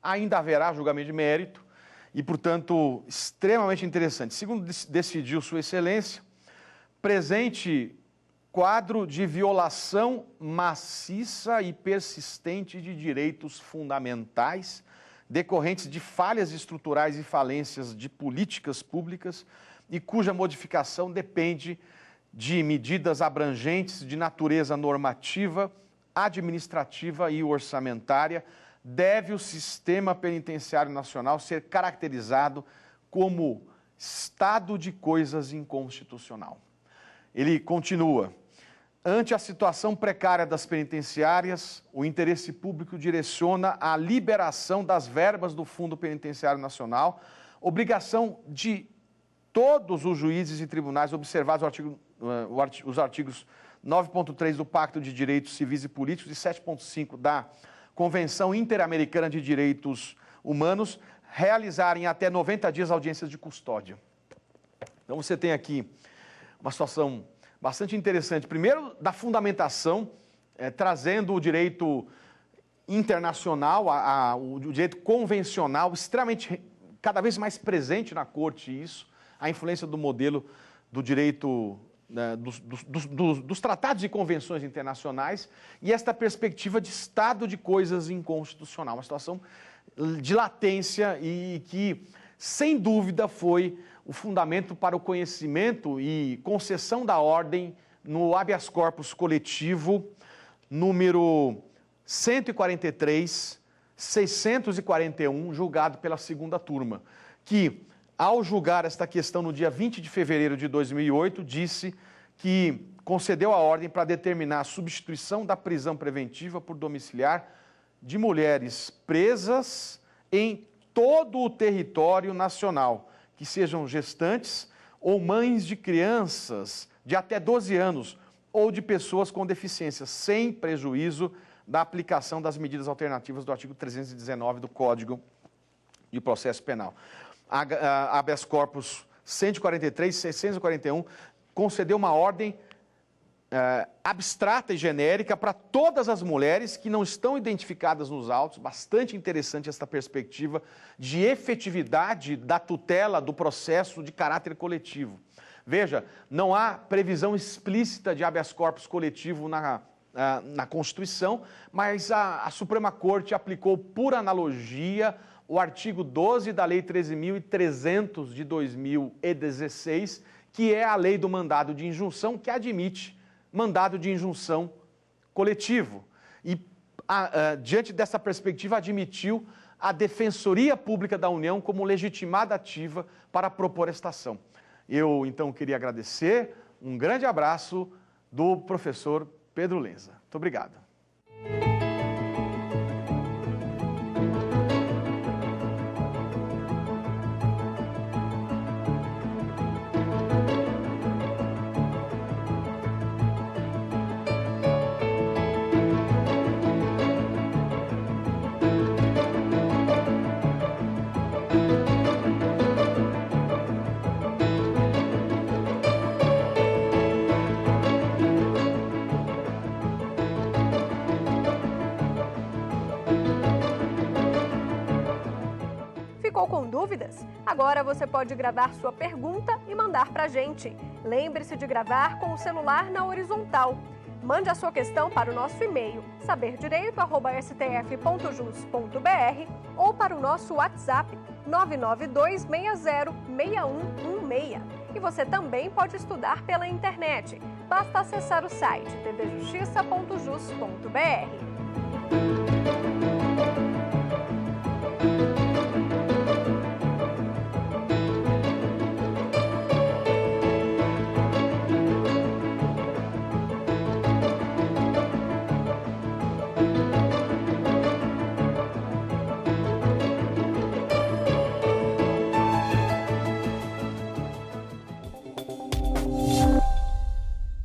Ainda haverá julgamento de mérito e, portanto, extremamente interessante. Segundo decidiu Sua Excelência, presente quadro de violação maciça e persistente de direitos fundamentais decorrentes de falhas estruturais e falências de políticas públicas e cuja modificação depende de medidas abrangentes de natureza normativa, administrativa e orçamentária, deve o sistema penitenciário nacional ser caracterizado como estado de coisas inconstitucional. Ele continua: ante a situação precária das penitenciárias, o interesse público direciona a liberação das verbas do Fundo Penitenciário Nacional, obrigação de todos os juízes e tribunais observados os artigos 9.3 do Pacto de Direitos Civis e Políticos e 7.5 da Convenção Interamericana de Direitos Humanos, realizarem até 90 dias audiências de custódia. Então você tem aqui uma situação bastante interessante. Primeiro, da fundamentação, trazendo o direito internacional, o direito convencional, extremamente, cada vez mais presente na Corte isso, a influência do modelo do direito, dos tratados e convenções internacionais, e esta perspectiva de estado de coisas inconstitucional, uma situação de latência e que, sem dúvida, foi o fundamento para o conhecimento e concessão da ordem no habeas corpus coletivo número 143.641, julgado pela segunda turma, que, ao julgar esta questão no dia 20 de fevereiro de 2008, disse que concedeu a ordem para determinar a substituição da prisão preventiva por domiciliar de mulheres presas em todo o território nacional, que sejam gestantes ou mães de crianças de até 12 anos ou de pessoas com deficiência, sem prejuízo da aplicação das medidas alternativas do artigo 319 do Código de Processo Penal. A habeas corpus 143.641 concedeu uma ordem abstrata e genérica para todas as mulheres que não estão identificadas nos autos. Bastante interessante esta perspectiva de efetividade da tutela do processo de caráter coletivo. Veja, não há previsão explícita de habeas corpus coletivo na Constituição, mas a Suprema Corte aplicou por analogia o artigo 12 da Lei 13.300 de 2016, que é a lei do mandado de injunção, que admite mandado de injunção coletivo. E, diante dessa perspectiva, admitiu a Defensoria Pública da União como legitimada ativa para propor esta ação. Eu, então, queria agradecer, um grande abraço do professor Pedro Lenza. Muito obrigado. Ficou com dúvidas? Agora você pode gravar sua pergunta e mandar para a gente. Lembre-se de gravar com o celular na horizontal. Mande a sua questão para o nosso e-mail saberdireito@stf.jus.br ou para o nosso WhatsApp 992606116. E você também pode estudar pela internet. Basta acessar o site tvjustiça.jus.br.